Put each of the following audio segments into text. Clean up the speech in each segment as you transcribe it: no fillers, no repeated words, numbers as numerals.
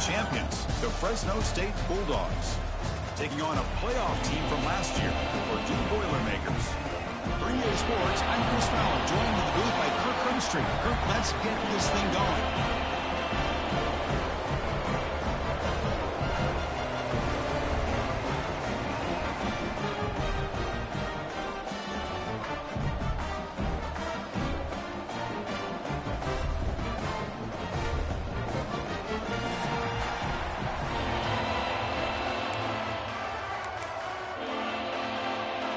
champions, the Fresno State Bulldogs, taking on a playoff team from last year, the Purdue Boilermakers. For EA Sports, I'm Chris Fowler, joined in the booth by Kirk Hermstreet. Kirk, let's get this thing going.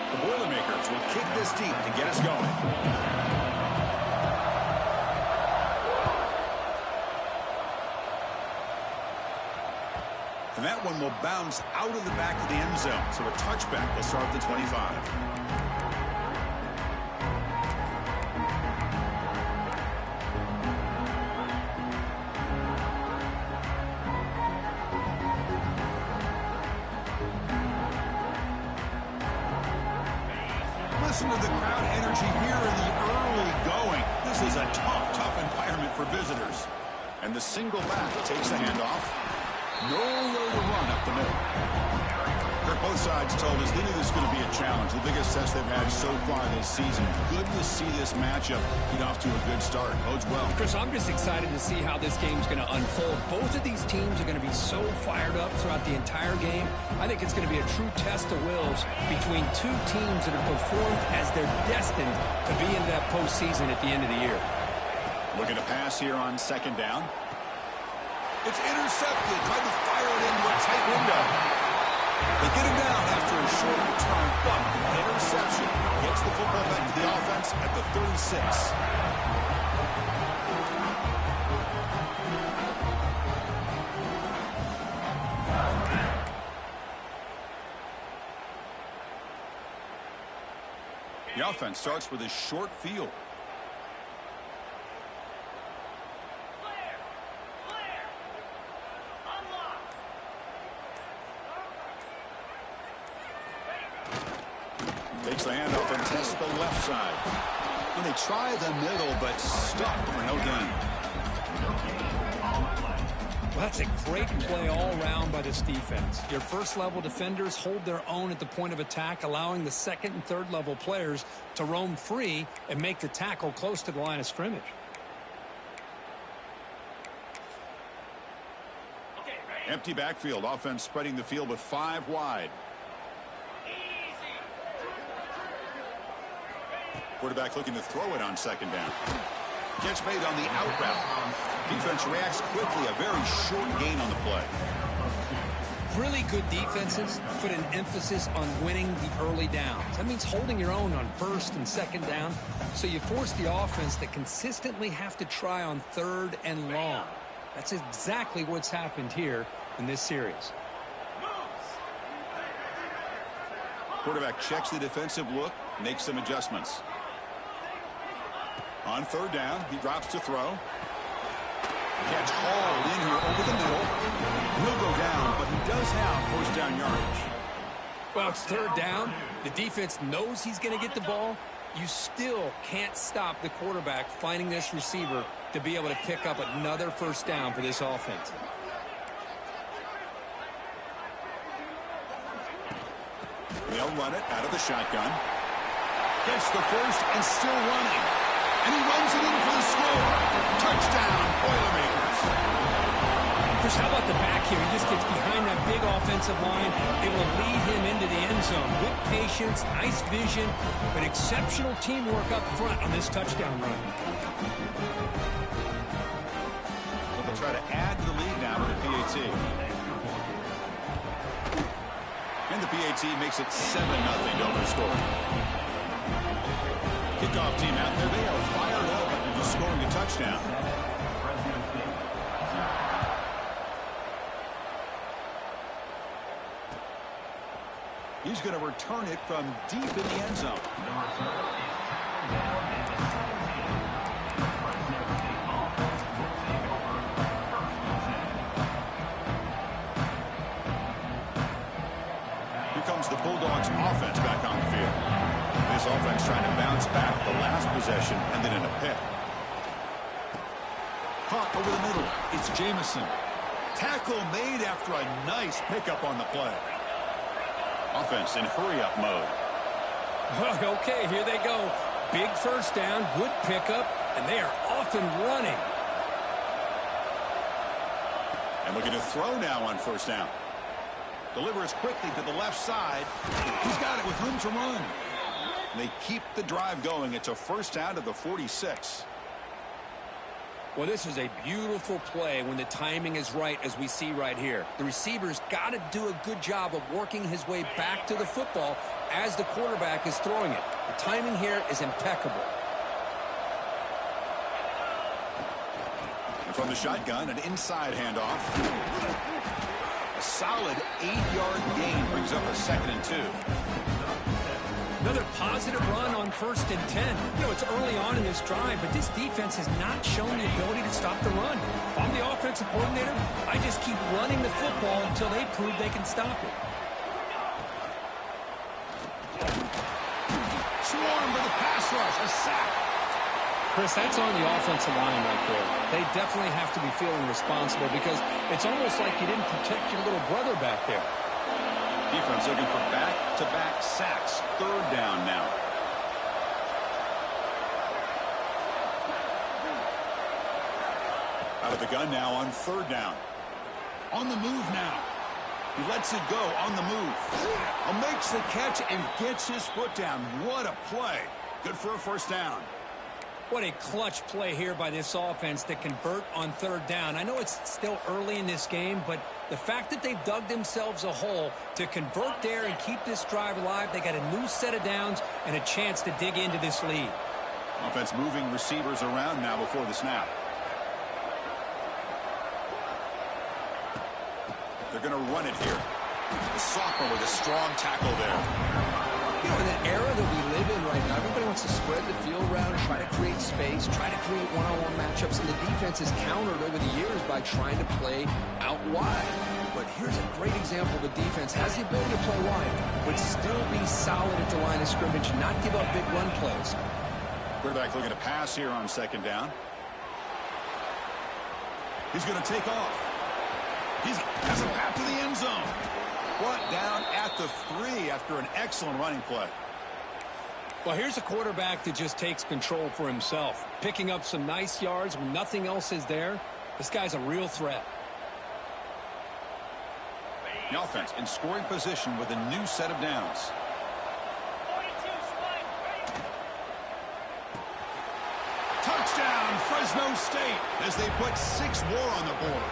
The Boilermakers will kick this deep to get us going. And that one will bounce out of the back of the end zone. So a touchback will start at the 25. Listen to the crowd energy here in the early going. This is a tough environment for visitors. And the single back takes the handoff. Nowhere to run up the middle. Both sides told us they knew this was going to be a challenge. The biggest test they've had so far this season. Good to see this matchup get off to a good start. Bodes well. Chris, I'm just excited to see how this game's going to unfold. Both of these teams are going to be so fired up throughout the entire game. I think it's going to be a true test of wills between two teams that have performed as they're destined to be in that postseason at the end of the year. Looking to pass here on second down. It's intercepted. Tried to fire it into a tight window. They get him down after a short return, but interception gets the football back to the offense at the 36. The offense starts with a short field. Takes the handoff and tests the left side. And they try the middle, but stuck for no gain. Well, that's a great play all around by this defense. Your first-level defenders hold their own at the point of attack, allowing the second and third-level players to roam free and make the tackle close to the line of scrimmage. Empty backfield. Offense spreading the field with 5 wide. Quarterback looking to throw it on second down. Catch made on the out route. Defense reacts quickly. A very short gain on the play. Really good defenses put an emphasis on winning the early downs. That means holding your own on first and second down. So you force the offense to consistently have to try on third and long. That's exactly what's happened here in this series. Quarterback checks the defensive look, makes some adjustments. On third down, he drops to throw. Catch hauled in here over the middle. He'll go down, but he does have first down yardage. Well, it's third down. The defense knows he's going to get the ball. You still can't stop the quarterback finding this receiver to be able to pick up another first down for this offense. They'll run it out of the shotgun. Gets the first and still running. And he runs it in for the score. Touchdown, Boilermakers. Chris, how about the back here? He just gets behind that big offensive line, able to lead him into the end zone. Good patience, nice vision, but exceptional teamwork up front on this touchdown run. So they'll try to add to the lead now with the PAT. And the PAT makes it 7-0 over the score. Kickoff team out there. They are fired up after just scoring a touchdown. He's going to return it from deep in the end zone. Here comes the Bulldogs offense back on the field. This offense trying to bounce back the last possession and then in a pick. Caught over the middle. It's Jamison. Tackle made after a nice pickup on the play. Offense in hurry-up mode. Okay, here they go. Big first down, good pickup, and they are off and running. And looking to throw now on first down. Delivers quickly to the left side. He's got it with room to run. And they keep the drive going. It's a first down to the 46. Well, this is a beautiful play when the timing is right, as we see right here. The receiver's got to do a good job of working his way back to the football as the quarterback is throwing it. The timing here is impeccable. And from the shotgun, an inside handoff. A solid 8-yard gain brings up a 2nd and 2. Another positive run on 1st and 10. You know, it's early on in this drive, but this defense has not shown the ability to stop the run. If I'm the offensive coordinator, I just keep running the football until they prove they can stop it. Swarm with a pass rush, a sack. Chris, that's on the offensive line right there. They definitely have to be feeling responsible because it's almost like you didn't protect your little brother back there. Defense looking for back-to-back sacks. 3rd down now. Out of the gun now on 3rd down. On the move now. He lets it go on the move. Makes the catch and gets his foot down. What a play. Good for a first down. What a clutch play here by this offense to convert on 3rd down. I know it's still early in this game, but the fact that they've dug themselves a hole to convert there and keep this drive alive, they got a new set of downs and a chance to dig into this lead. Offense moving receivers around now before the snap. They're going to run it here. The sophomore with a strong tackle there. You know, in the era that we live in right now, everybody wants to spread the field around and try to create space, try to create one-on-one matchups, and the defense has countered over the years by trying to play out wide. But here's a great example of a defense has the ability to play wide, but still be solid at the line of scrimmage, not give up big run plays. Quarterback looking to pass here on 2nd down. He's going to take off. He has a path to the end zone. Brought down at the 3 after an excellent running play. Well, here's a quarterback that just takes control for himself, picking up some nice yards when nothing else is there. This guy's a real threat. The offense in scoring position with a new set of downs. Touchdown, Fresno State, as they put 6 more on the board.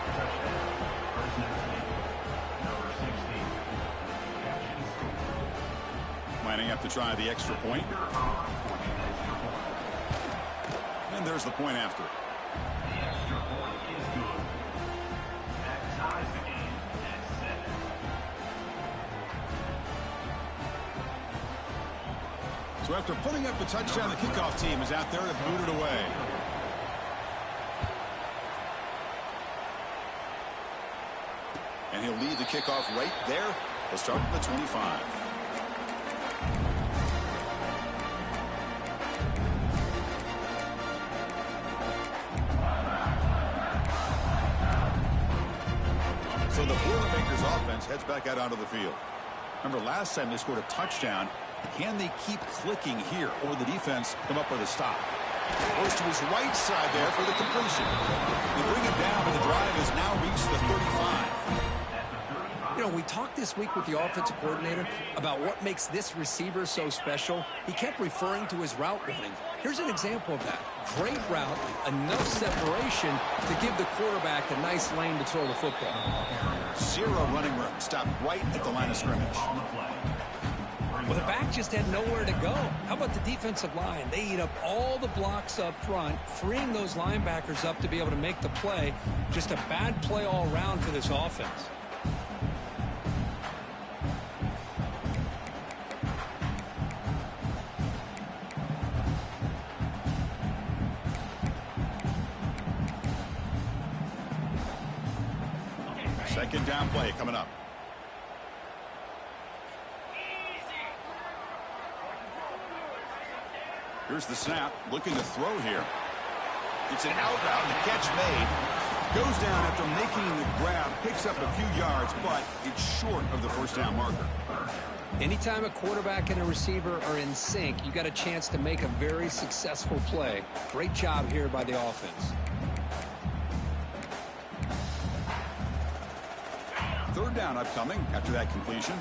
Lining up to try the extra point. And there's the point after. The extra point is good. That ties the game at 7. So after putting up the touchdown, the kickoff team is out there to boot it away. And he'll lead the kickoff right there. He'll start at the 25. So the Boilermakers offense heads back out onto the field. Remember, last time they scored a touchdown. Can they keep clicking here, or the defense come up with a stop? Goes to his right side there for the completion. They bring it down, and the drive has now reached the 35. You know, we talked this week with the offensive coordinator about what makes this receiver so special. He kept referring to his route running. Here's an example of that. Great route, enough separation to give the quarterback a nice lane to throw the football. 0 running room. Stopped right at the line of scrimmage. Well, the back just had nowhere to go. How about the defensive line? They eat up all the blocks up front, freeing those linebackers up to be able to make the play. Just a bad play all around for this offense. Second down play coming up. Here's the snap. Looking to throw here. It's an out route. The catch made. Goes down after making the grab, picks up a few yards, but it's short of the first down marker. Anytime a quarterback and a receiver are in sync, you got a chance to make a very successful play. Great job here by the offense. Third down upcoming after that completion.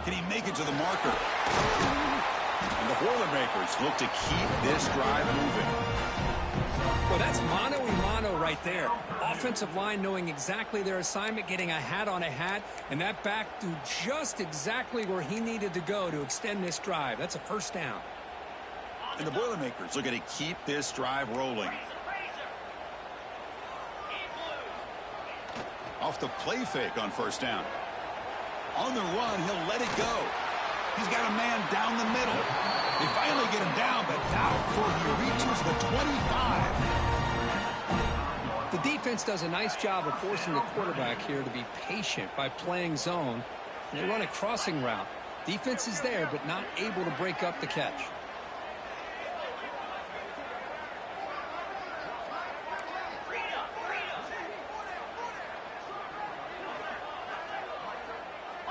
Can he make it to the marker? And the Boilermakers look to keep this drive moving. Well, that's mano-a-mano right there. Offensive line knowing exactly their assignment, getting a hat on a hat, and that back to just exactly where he needed to go to extend this drive. That's a first down. And the Boilermakers looking to keep this drive rolling. Off the play fake on first down. On the run, he'll let it go. He's got a man down the middle. They finally get him down, but now before he reaches the 25. The defense does a nice job of forcing the quarterback here to be patient by playing zone. And they run a crossing route. Defense is there, but not able to break up the catch.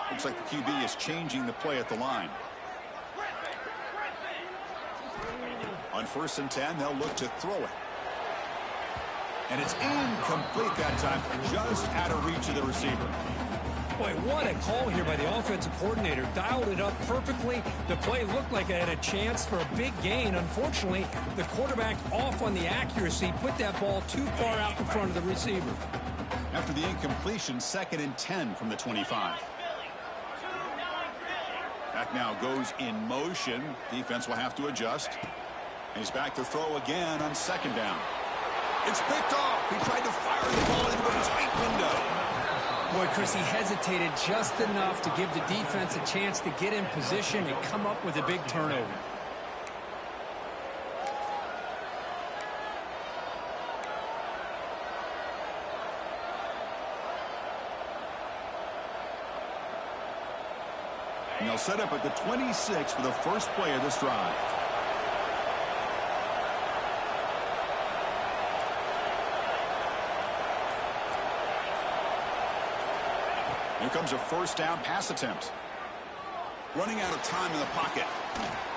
Looks like the QB is changing the play at the line. On 1st and 10, they'll look to throw it. And it's incomplete that time, just out of reach of the receiver. Boy, what a call here by the offensive coordinator. Dialed it up perfectly. The play looked like it had a chance for a big gain. Unfortunately, the quarterback off on the accuracy, put that ball too far out in front of the receiver. After the incompletion, 2nd and 10 from the 25. Back now goes in motion. Defense will have to adjust. And he's back to throw again on 2nd down. It's picked off. He tried to fire the ball into the tight window. Boy, Chris, he hesitated just enough to give the defense a chance to get in position and come up with a big turnover. And they'll set up at the 26 for the first play of this drive. Here comes a first down pass attempt. Running out of time in the pocket.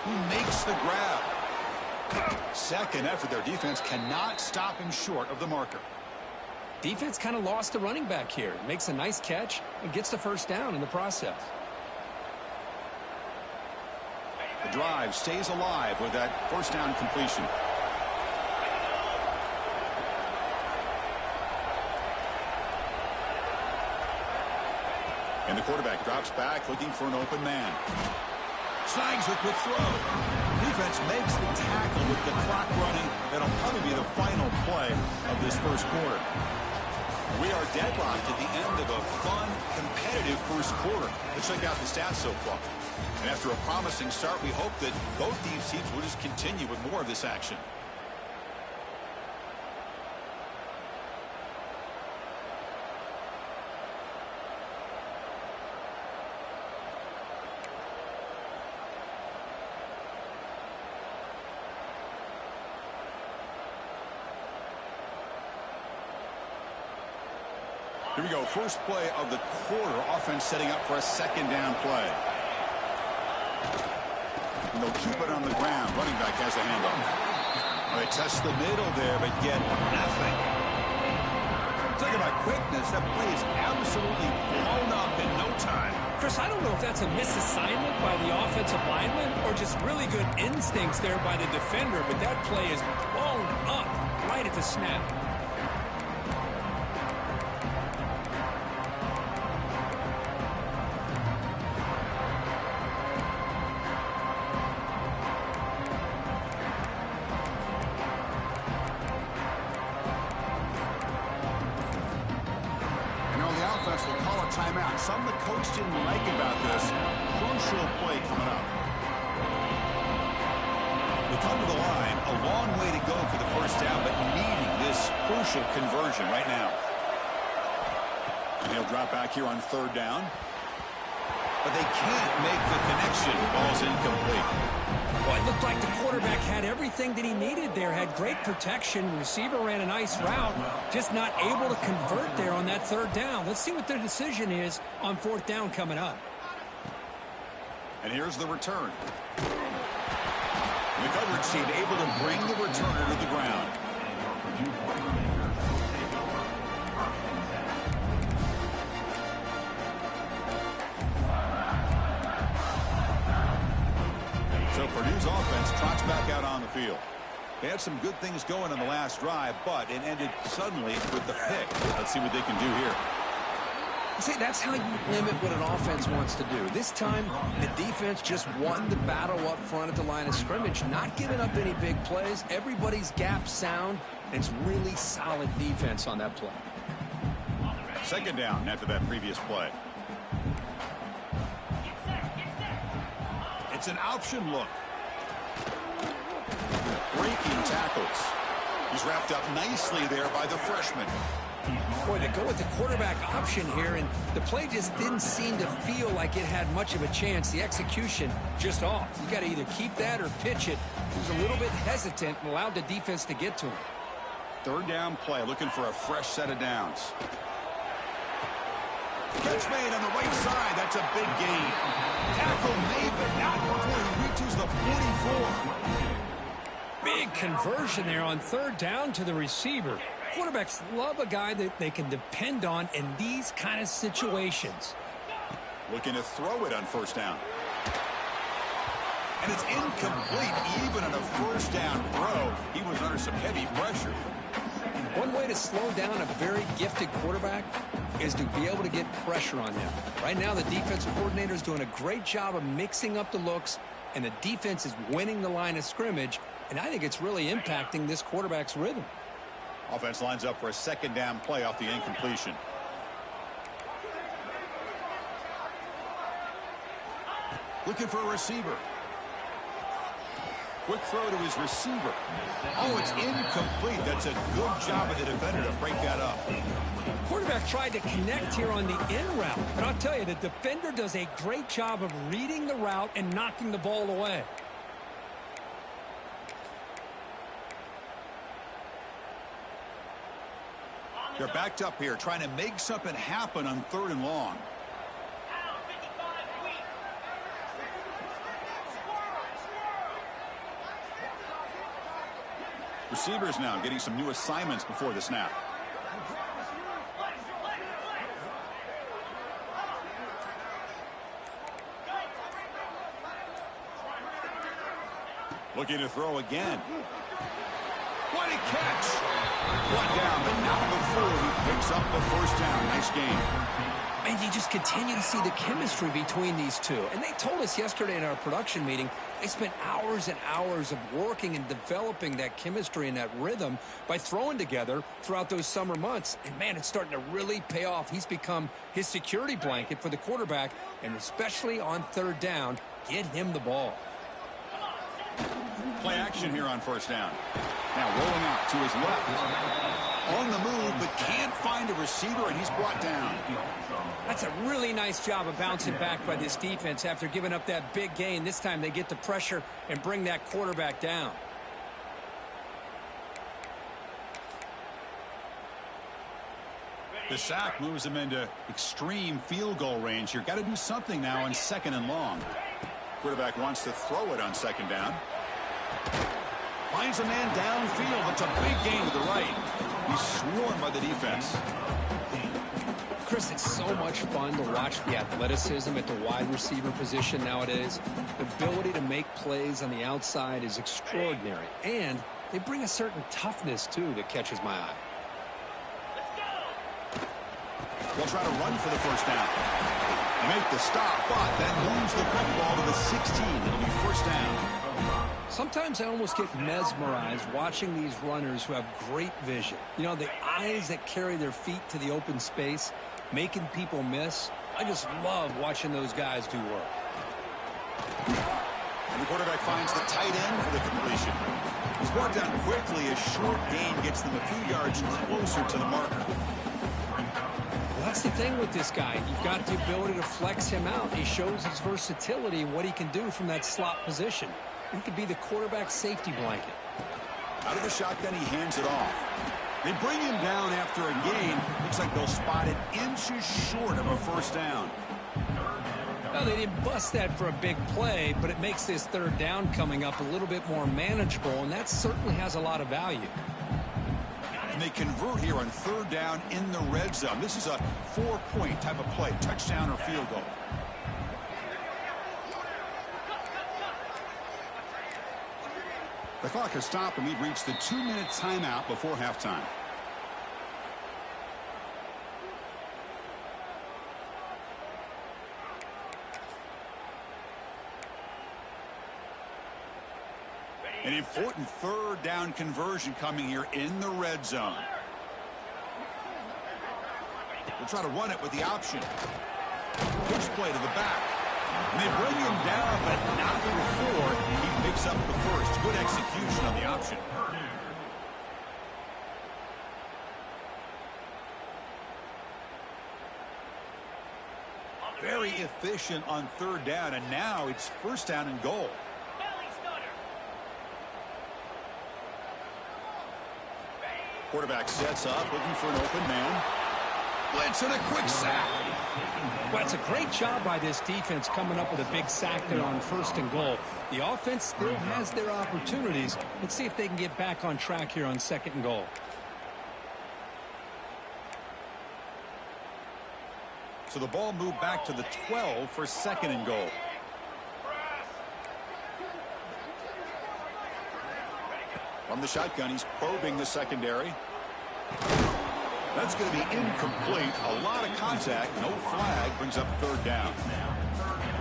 He makes the grab. Second effort. Their defense cannot stop him short of the marker. Defense kind of lost the running back here. Makes a nice catch and gets the first down in the process. The drive stays alive with that first down completion. And the quarterback drops back looking for an open man. Snags a quick throw. Defense makes the tackle with the clock running. That'll probably be the final play of this first quarter. We are deadlocked at the end of a fun, competitive first quarter. Let's check out the stats so far. And after a promising start, we hope that both these teams will just continue with more of this action. Here we go. First play of the quarter. Offense setting up for a 2nd down play. And they'll keep it on the ground. Running back has the handoff. They test the middle there, but get nothing. Talking about quickness, that play is absolutely blown up in no time. Chris, I don't know if that's a misassignment by the offensive lineman or just really good instincts there by the defender, but that play is blown up right at the snap. Timeout. Something the coach didn't like about this. Crucial play coming up. We come to the line. A long way to go for the first down, but needing this crucial conversion right now. And he'll drop back here on 3rd down. but they can't make the connection. Ball's incomplete. Well, it looked like the quarterback had everything that he needed there, had great protection. Receiver ran a nice route, just not able to convert there on that third down. Let's see what their decision is on fourth down coming up. And here's the return. The coverage team able to bring the returner to the ground. So Purdue's offense trots back out on the field. They had some good things going on the last drive, but it ended suddenly with the pick. Let's see what they can do here. See, that's how you limit what an offense wants to do. This time, the defense just won the battle up front at the line of scrimmage, not giving up any big plays. Everybody's gap sound, and it's really solid defense on that play. Second down after that previous play. It's an option look. Breaking tackles. He's wrapped up nicely there by the freshman. Boy, they go with the quarterback option here, and the play just didn't seem to feel like it had much of a chance. The execution just off. You got to either keep that or pitch it. He was a little bit hesitant and allowed the defense to get to him. Third down play, looking for a fresh set of downs. Catch made on the right side. That's a big gain. Tackle made, but not before he reaches the 44. Big conversion there on third down to the receiver. Quarterbacks love a guy that they can depend on in these kind of situations. Looking to throw it on first down. And it's incomplete even on a first down throw. He was under some heavy pressure. One way to slow down a very gifted quarterback is to be able to get pressure on him. Right now, the defensive coordinator is doing a great job of mixing up the looks, and the defense is winning the line of scrimmage, and I think it's really impacting this quarterback's rhythm. Offense lines up for a second down play off the incompletion. Looking for a receiver. Quick throw to his receiver. Oh, it's incomplete. That's a good job of the defender to break that up. Quarterback tried to connect here on the in route, but I'll tell you, the defender does a great job of reading the route and knocking the ball away. They're backed up here, trying to make something happen on third and long. Receivers now getting some new assignments before the snap. Looking to throw again. What a catch! One down, but not before he picks up the first down. Nice game. And you just continue to see the chemistry between these two. And they told us yesterday in our production meeting, they spent hours and hours of working and developing that chemistry and that rhythm by throwing together throughout those summer months. And, man, it's starting to really pay off. He's become his security blanket for the quarterback, and especially on third down, get him the ball. Play action here on first down. Now rolling out to his left. On the move, but can't find a receiver, and he's brought down. That's a really nice job of bouncing back by this defense after giving up that big gain. This time they get the pressure and bring that quarterback down. The sack moves him into extreme field goal range here. Got to do something now on second and long. Quarterback wants to throw it on second down. Finds a man downfield. It's a big gain to the right. He's swarmed by the defense. Chris, it's so much fun to watch the athleticism at the wide receiver position nowadays. The ability to make plays on the outside is extraordinary. And they bring a certain toughness, too, that catches my eye. They'll try to run for the first down. They make the stop, but then moves the football to the 16. It'll be first down. Sometimes I almost get mesmerized watching these runners who have great vision. You know, the eyes that carry their feet to the open space, making people miss. I just love watching those guys do work. And the quarterback finds the tight end for the completion. He's brought down quickly. A short gain gets them a few yards closer to the marker. That's the thing with this guy. You've got the ability to flex him out. He shows his versatility and what he can do from that slot position. He could be the quarterback's safety blanket. Out of the shotgun, he hands it off. They bring him down after a gain. Looks like they'll spot it inches short of a first down. Well, they didn't bust that for a big play, but it makes this third down coming up a little bit more manageable, and that certainly has a lot of value. And they convert here on third down in the red zone. This is a 4-point type of play, touchdown or field goal. The clock has stopped, and we've reached the 2-minute timeout before halftime. An important third down conversion coming here in the red zone. We'll try to run it with the option. Push play to the back. And they bring him down, but not before he picks up the first. Good execution on the option. Very efficient on third down, and now it's first down and goal. Quarterback sets up, looking for an open man. Blitz and a quick sack. Well, it's a great job by this defense coming up with a big sack there on first and goal. The offense still has their opportunities. Let's see if they can get back on track here on second and goal. So the ball moved back to the 12 for second and goal. From the shotgun, he's probing the secondary. That's going to be incomplete. A lot of contact. No flag. Brings up third down.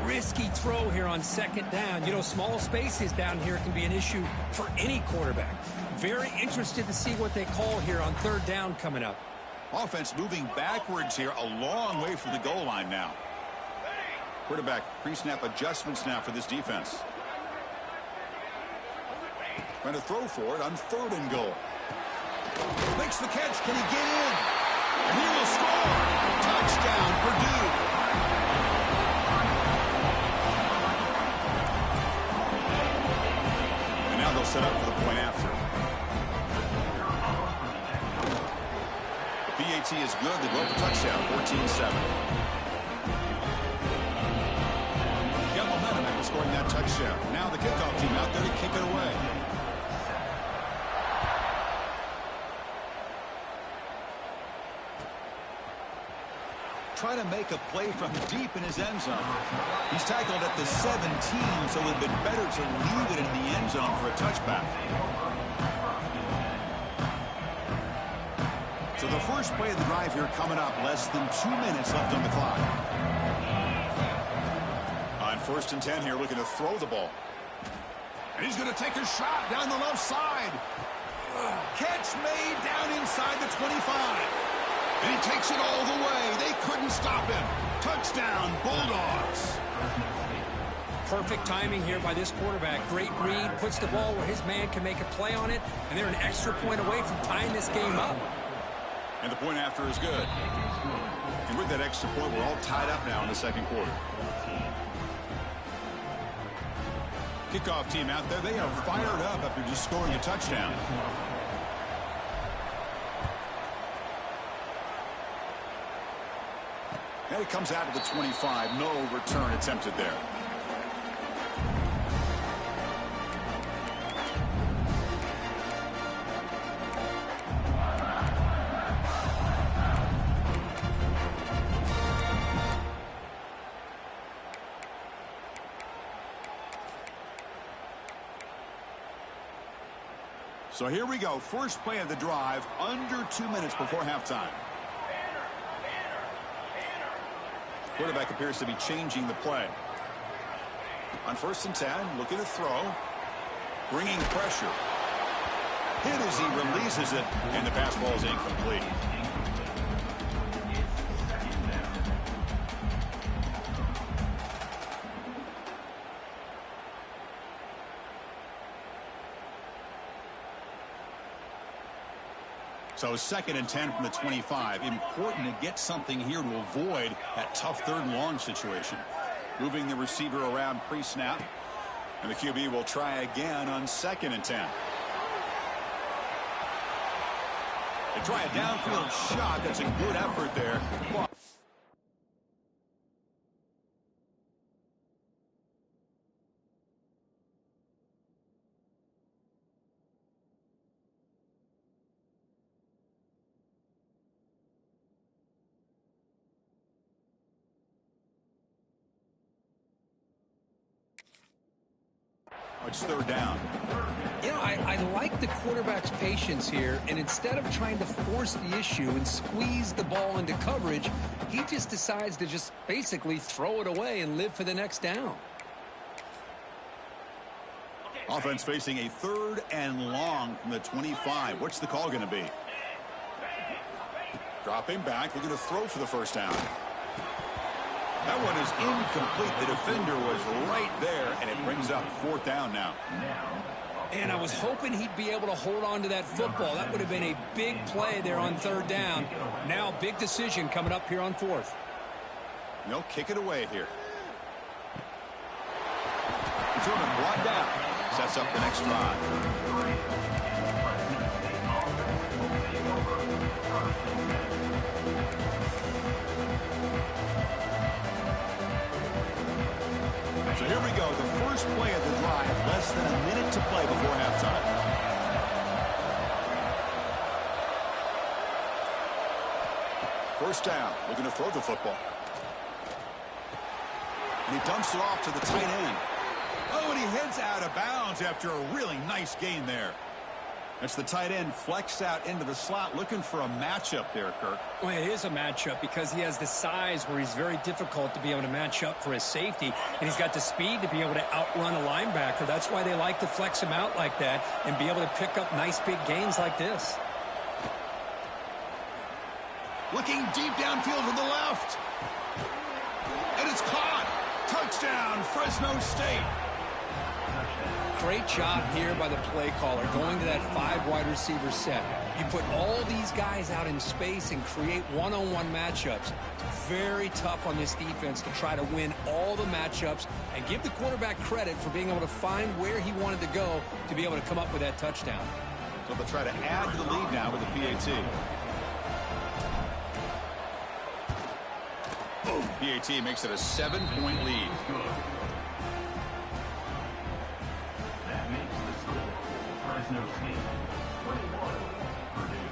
Risky throw here on second down. You know, small spaces down here can be an issue for any quarterback. Very interested to see what they call here on third down coming up. Offense moving backwards here. A long way from the goal line now. Quarterback pre-snap adjustments now for this defense. Trying to throw for it on third and goal. Makes the catch. Can he get in? And he will score. Touchdown, Purdue. And now they'll set up for the point after. The PAT is good. They go up a touchdown, 14-7. Got momentum after scoring that touchdown. Now the kickoff team out there to kick it away. Try to make a play from deep in his end zone. He's tackled at the 17, so it would have been better to leave it in the end zone for a touchback. So the first play of the drive here coming up, less than 2 minutes left on the clock. On first and 10 here, looking to throw the ball. And he's going to take a shot down the left side. Catch made down inside the 25. And he takes it all the way. They couldn't stop him. Touchdown, Bulldogs. Perfect timing here by this quarterback. Great read, puts the ball where his man can make a play on it, and they're an extra point away from tying this game up. And the point after is good. And with that extra point, we're all tied up now in the second quarter. Kickoff team out there, they are fired up after just scoring a touchdown. And it comes out of the 25. No return attempted there. So here we go. First play of the drive, under 2 minutes before halftime. Quarterback appears to be changing the play. On first and 10, looking to throw. Bringing pressure. Hit as he releases it, and the pass ball is incomplete. So 2nd and 10 from the 25. Important to get something here to avoid that tough 3rd and long situation. Moving the receiver around pre-snap. And the QB will try again on 2nd and 10. They try a downfield shot. That's a good effort there. It's 3rd down. You know, I like the quarterback's patience here, and instead of trying to force the issue and squeeze the ball into coverage, he just decides to just basically throw it away and live for the next down. Offense facing a 3rd and long from the 25. What's the call going to be? Dropping back, looking to throw for the 1st down. That one is incomplete. The defender was right there, and it brings up 4th down now. And I was hoping he'd be able to hold on to that football. That would have been a big play there on 3rd down. Now, big decision coming up here on 4th. They'll kick it away here. He's going to brought down. Sets up the next drive. So here we go, the first play of the drive, less than a minute to play before halftime. First down, looking to throw the football. And he dumps it off to the tight end. Oh, and he heads out of bounds after a really nice gain there. That's the tight end flexed out into the slot, looking for a matchup there, Kirk. Well, it is a matchup because he has the size where he's very difficult to be able to match up for his safety, and he's got the speed to be able to outrun a linebacker. That's why they like to flex him out like that and be able to pick up nice big gains like this. Looking deep downfield to the left. And it's caught. Touchdown, Fresno State. Great job here by the play caller going to that 5 wide receiver set. You put all these guys out in space and create one-on-one matchups. It's very tough on this defense to try to win all the matchups and give the quarterback credit for being able to find where he wanted to go to be able to come up with that touchdown. So they'll try to add to the lead now with the PAT. PAT makes it a 7-point lead. That makes the score Fresno State 21, Purdue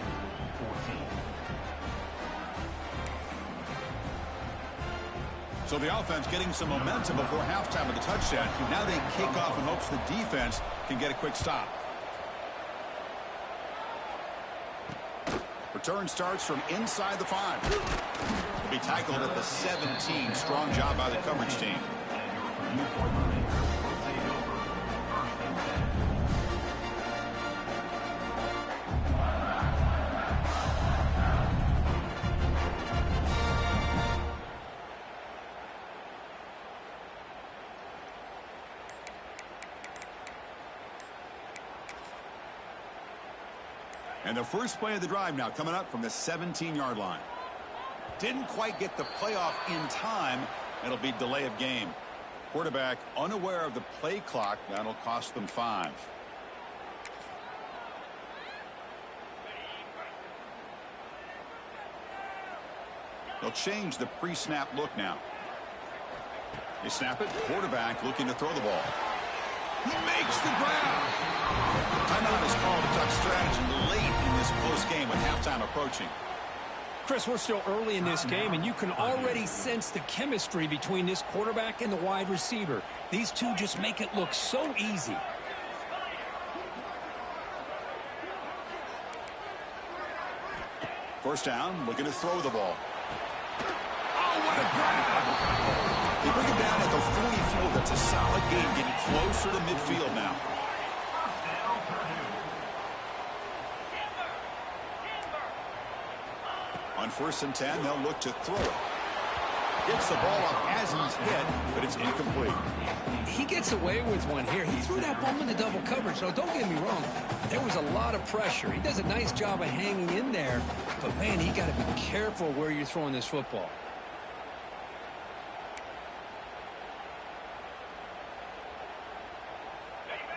14. So the offense getting some momentum before halftime with the touchdown. Now they kick off in hopes the defense can get a quick stop. Return starts from inside the 5. Be tackled at the 17. Strong job by the coverage team. And the first play of the drive now coming up from the 17-yard line. Didn't quite get the playoff in time. It'll be delay of game. Quarterback unaware of the play clock. That'll cost them 5. They'll change the pre-snap look now. They snap it. Quarterback looking to throw the ball. He makes the grab. Timeout is called to touch strategy late in this close game with halftime approaching. Chris, we're still early in this game, and you can already sense the chemistry between this quarterback and the wide receiver. These two just make it look so easy. First down, looking to throw the ball. Oh, what a grab! They bring it down at the 44. That's a solid gain, getting closer to midfield now. On 1st and 10, they'll look to throw it. Gets the ball up as he's hit, but it's incomplete. He gets away with one here. He threw that ball into double coverage. So don't get me wrong. There was a lot of pressure. He does a nice job of hanging in there. But, man, he got to be careful where you're throwing this football.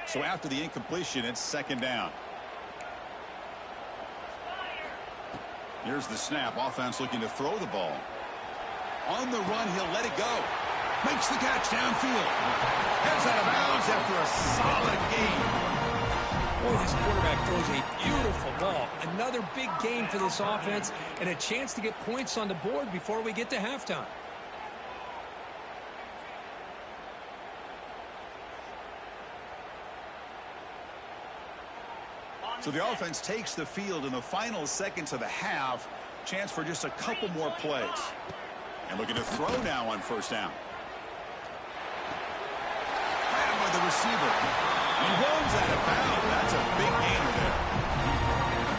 So after the incompletion, it's second down. Here's the snap. Offense looking to throw the ball. On the run, he'll let it go. Makes the catch downfield. Heads out of bounds after a solid gain. Boy, this quarterback throws a beautiful ball. Another big gain for this offense and a chance to get points on the board before we get to halftime. So the offense takes the field in the final seconds of the half. Chance for just a couple more plays. And looking to throw now on first down. Ran by the receiver. He runs out of bounds. That's a big gainer there.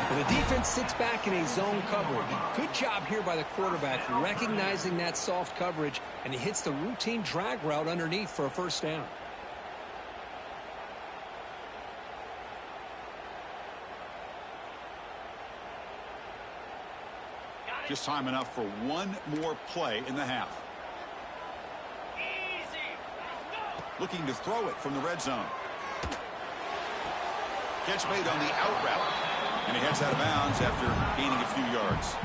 Well, the defense sits back in a zone coverage. Good job here by the quarterback recognizing that soft coverage, and he hits the routine drag route underneath for a first down. Just time enough for one more play in the half. Looking to throw it from the red zone. Catch made on the out route. And he heads out of bounds after gaining a few yards.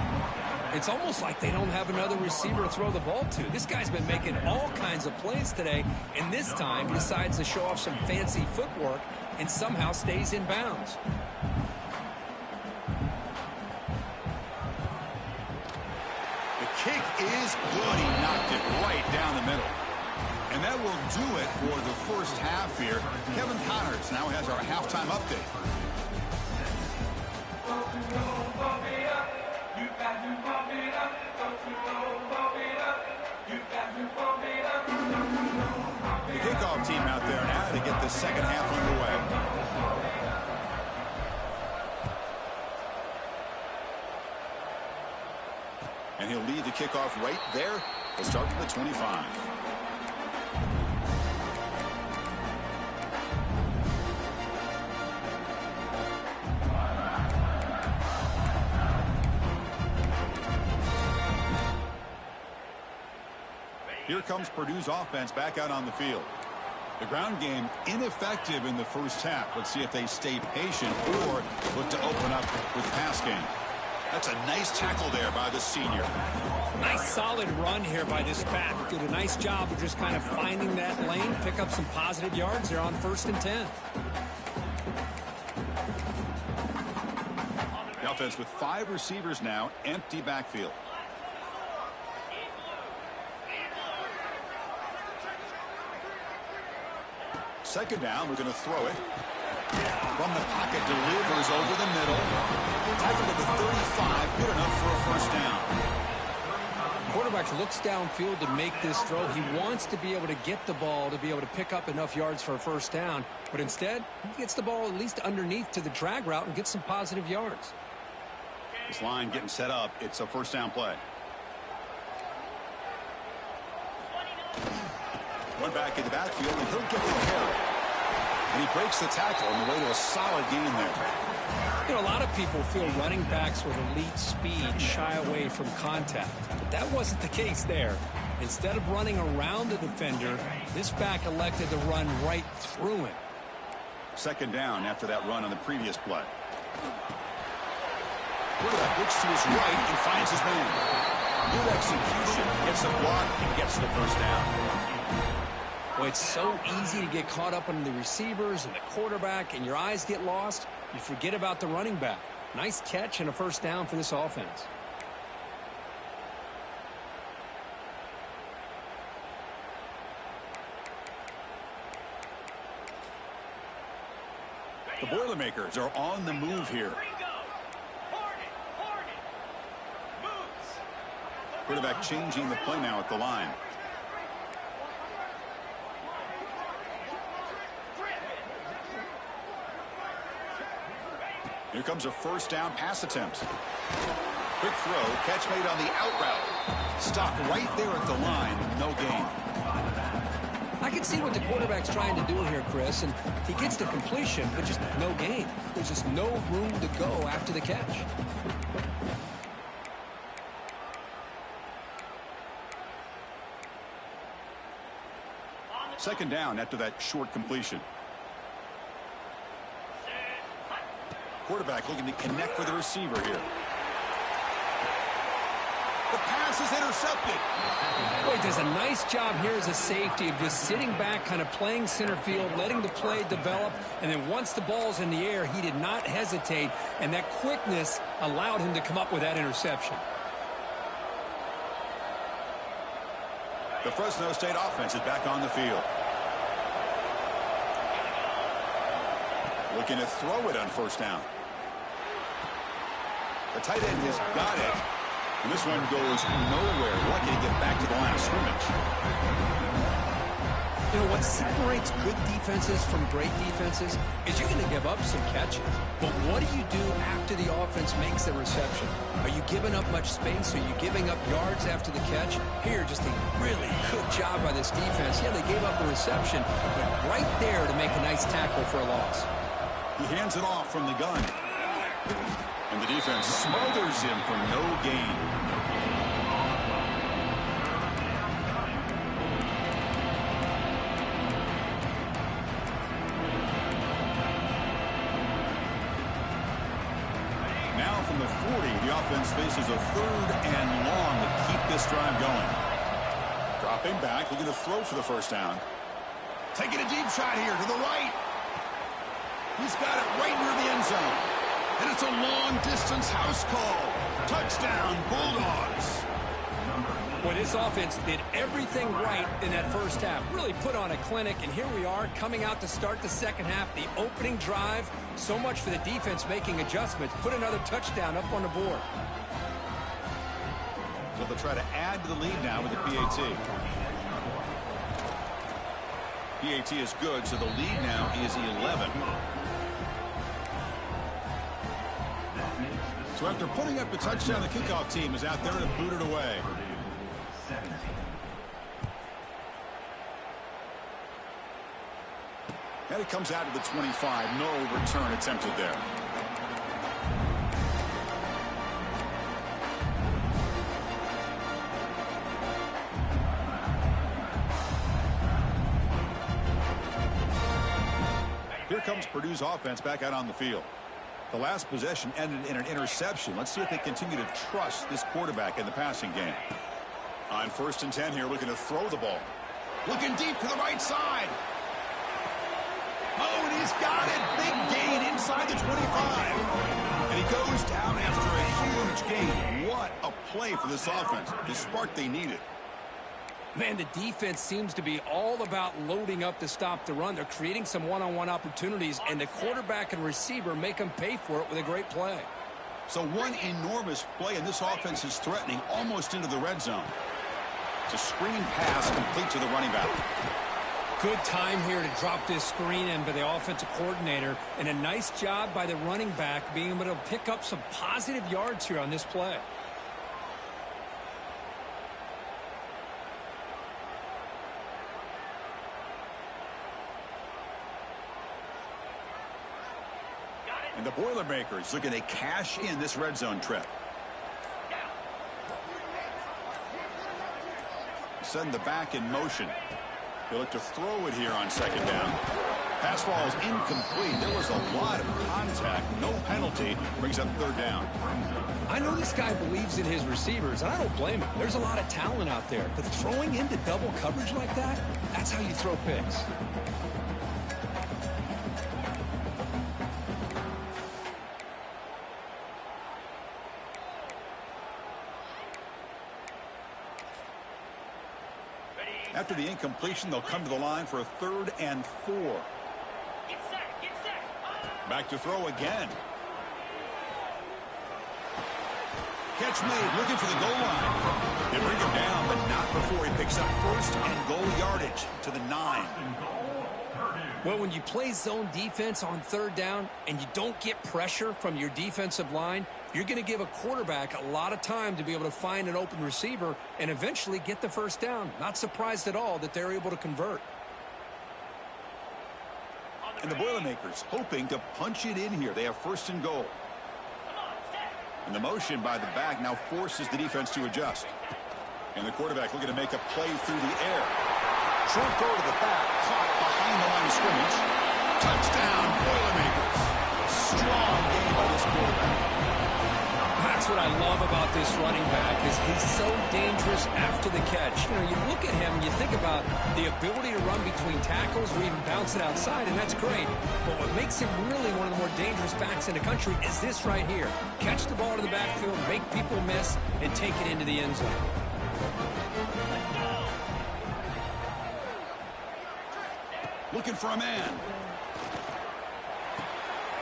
It's almost like they don't have another receiver to throw the ball to. This guy's been making all kinds of plays today, and this time decides to show off some fancy footwork and somehow stays in bounds. Kick is good. He knocked it right down the middle. And that will do it for the first half here. Kevin Connors now has our halftime update. The kickoff team out there now to get the second half underway. And he'll lead the kickoff right there. He'll start from the 25. Here comes Purdue's offense back out on the field. The ground game ineffective in the first half. Let's see if they stay patient or look to open up with pass game. That's a nice tackle there by the senior. Nice solid run here by this back. Did a nice job of just kind of finding that lane, pick up some positive yards there on 1st and 10. The offense with 5 receivers now, empty backfield. Second down, we're going to throw it. From the pocket, delivers over the middle. Tackle to the 35, good enough for a first down. Quarterback looks downfield to make this throw. He wants to be able to get the ball to be able to pick up enough yards for a first down. But instead, he gets the ball at least underneath to the drag route and gets some positive yards. This line getting set up. It's a first down play. One back in the backfield, and he'll get the carry. And he breaks the tackle on the way to a solid gain there. You know, a lot of people feel running backs with elite speed shy away from contact. But that wasn't the case there. Instead of running around the defender, this back elected to run right through him. Second down after that run on the previous play. Quarterback looks to his right and finds his man. Good execution, gets the block, and gets the first down. Well, it's so easy to get caught up on the receivers and the quarterback, and your eyes get lost. You forget about the running back. Nice catch and a first down for this offense. The Boilermakers are on the move here. Quarterback changing the play now at the line. Here comes a first down pass attempt. Quick throw, catch made on the out route. Stopped right there at the line, no gain. I can see what the quarterback's trying to do here, Chris, and he gets the completion, but just no gain. There's just no room to go after the catch. Second down after that short completion. Quarterback looking to connect with the receiver here. The pass is intercepted. Boy, he does a nice job here as a safety of just sitting back, kind of playing center field, letting the play develop, and then once the ball's in the air, he did not hesitate, and that quickness allowed him to come up with that interception. The Fresno State offense is back on the field. Looking to throw it on first down. The tight end has got it. And this one goes nowhere. Lucky to get back to the line of scrimmage. You know, what separates good defenses from great defenses is you're going to give up some catches. But what do you do after the offense makes the reception? Are you giving up much space? Are you giving up yards after the catch? Here, just a really good job by this defense. Yeah, they gave up a reception, but right there to make a nice tackle for a loss. He hands it off from the gun. And the defense smothers him for no gain. Now from the 40, the offense faces a third and long to keep this drive going. Dropping back, looking to throw for the first down. Taking a deep shot here to the right. He's got it right near the end zone. And it's a long-distance house call. Touchdown, Bulldogs. Well, this offense did everything right in that first half. Really put on a clinic, and here we are coming out to start the second half. The opening drive, so much for the defense making adjustments. Put another touchdown up on the board. So they'll try to add to the lead now with the PAT. PAT is good, so the lead now is 11. So after putting up the touchdown, the kickoff team is out there to boot it away. And it comes out to the 25. No return attempted there. Here comes Purdue's offense back out on the field. The last possession ended in an interception. Let's see if they continue to trust this quarterback in the passing game. On 1st and 10 here, looking to throw the ball. Looking deep to the right side. Oh, and he's got it. Big gain inside the 25. And he goes down after a huge gain. What a play for this offense. The spark they needed. Man, the defense seems to be all about loading up to stop the run. They're creating some one-on-one opportunities, and the quarterback and receiver make them pay for it with a great play. So one enormous play, and this offense is threatening almost into the red zone. It's a screen pass complete to the running back. Good time here to drop this screen in by the offensive coordinator, and a nice job by the running back being able to pick up some positive yards here on this play. And the Boilermakers looking to cash in this red zone trip. Send the back in motion. They look to throw it here on second down. Pass falls incomplete. There was a lot of contact. No penalty. Brings up third down. I know this guy believes in his receivers, and I don't blame him. There's a lot of talent out there. But throwing into double coverage like that, that's how you throw picks. After the incompletion, they'll come to the line for a 3rd and 4. Back to throw again. Catch made, looking for the goal line. They bring him down, but not before he picks up 1st and goal yardage to the 9. Well, when you play zone defense on third down and you don't get pressure from your defensive line, you're going to give a quarterback a lot of time to be able to find an open receiver and eventually get the first down. Not surprised at all that they're able to convert. And the Boilermakers hoping to punch it in here. They have first and goal. And the motion by the back now forces the defense to adjust. And the quarterback looking to make a play through the air. Short throw to the back, caught behind the line of scrimmage. Touchdown, Boilermakers. Strong game by this quarterback. That's what I love about this running back is he's so dangerous after the catch. You know, you look at him and you think about the ability to run between tackles or even bounce it outside, and that's great. But what makes him really one of the more dangerous backs in the country is this right here. Catch the ball to the backfield, make people miss, and take it into the end zone. Looking for a man.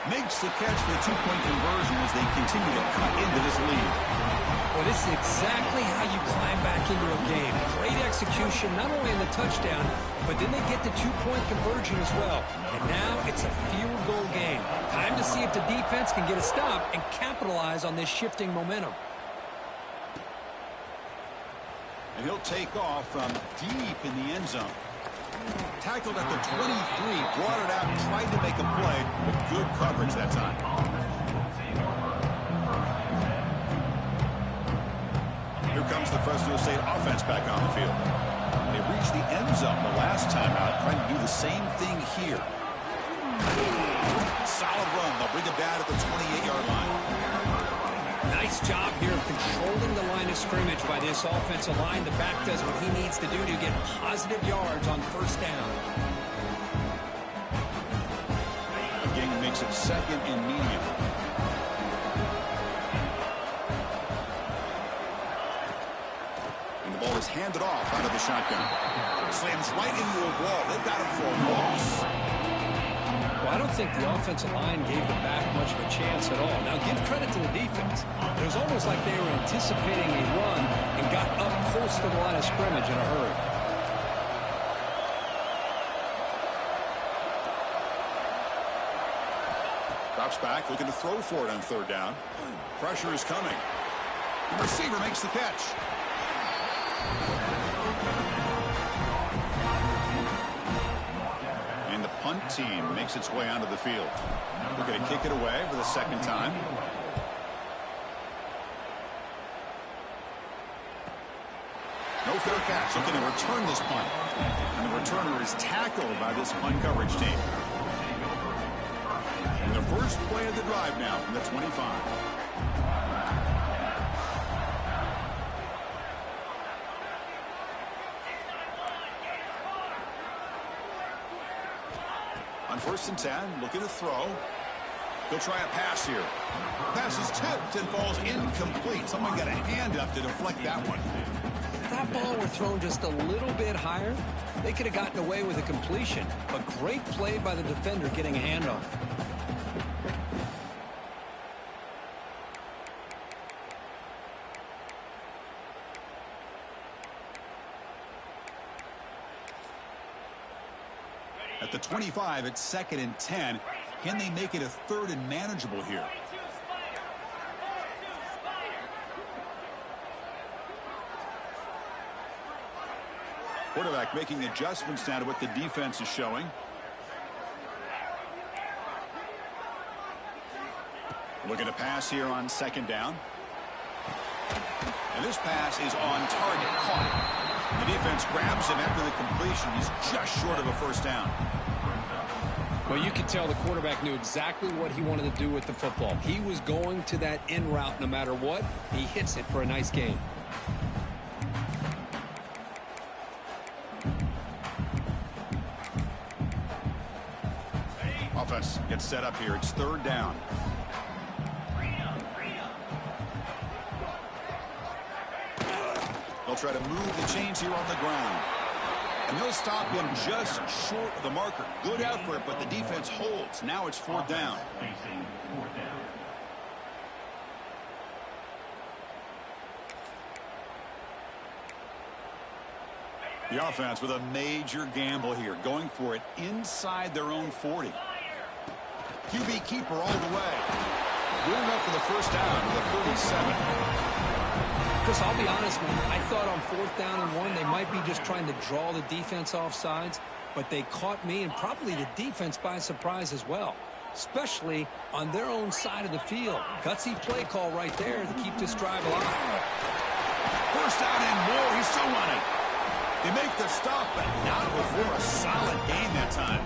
Makes the catch for the two-point conversion as they continue to cut into this lead. Well, this is exactly how you climb back into a game. Great execution, not only in the touchdown, but then they get the two-point conversion as well. And now it's a field goal game. Time to see if the defense can get a stop and capitalize on this shifting momentum. And he'll take off from deep in the end zone. Tackled at the 23, brought it out, tried to make a play, but good coverage that time. Here comes the Fresno State offense back on the field. They reached the end zone the last time out, trying to do the same thing here. Solid run. They'll bring it down at the 28-yard line. Nice job here of controlling the line of scrimmage by this offensive line. The back does what he needs to do to get positive yards on first down. Again, makes it second and medium. And the ball is handed off out of the shotgun. Slams right into a wall. They've got him for a loss. Well, I don't think the offensive line gave the back much of a chance at all. Now, give credit to the defense. It was almost like they were anticipating a run and got up close to the line of scrimmage in a hurry. Drops back, looking to throw for it on third down. Pressure is coming. The receiver makes the catch. And the punt team makes its way onto the field. We're going to kick it away for the second time. No fair catch, looking to return this punt. And the returner is tackled by this punt coverage team. And the first play of the drive now from the 25. On first and 10, looking to throw. He'll try a pass here. Pass is tipped and falls incomplete. Someone got a hand up to deflect that one. If that ball were thrown just a little bit higher, they could have gotten away with a completion. But great play by the defender getting a hand on it. At the 25, it's second and 10. Can they make it a third and manageable here? Quarterback making adjustments now to what the defense is showing. Looking to pass here on second down. And this pass is on target, caught. The defense grabs him after the completion. He's just short of a first down. Well, you could tell the quarterback knew exactly what he wanted to do with the football. He was going to that in route no matter what. He hits it for a nice gain. Offense gets set up here. It's third down. They'll try to move the chains here on the ground. And they'll stop him just short of the marker. Good effort, but the defense holds. Now it's fourth down. The offense with a major gamble here, going for it inside their own 40. QB keeper all the way. Good enough for the first down to the 37. Chris, I'll be honest, man. I thought on 4th down and 1, they might be just trying to draw the defense off sides, but they caught me and probably the defense by surprise as well, especially on their own side of the field. Gutsy play call right there to keep this drive alive. First down and more. He's still running. They make the stop, but not before a solid gain that time.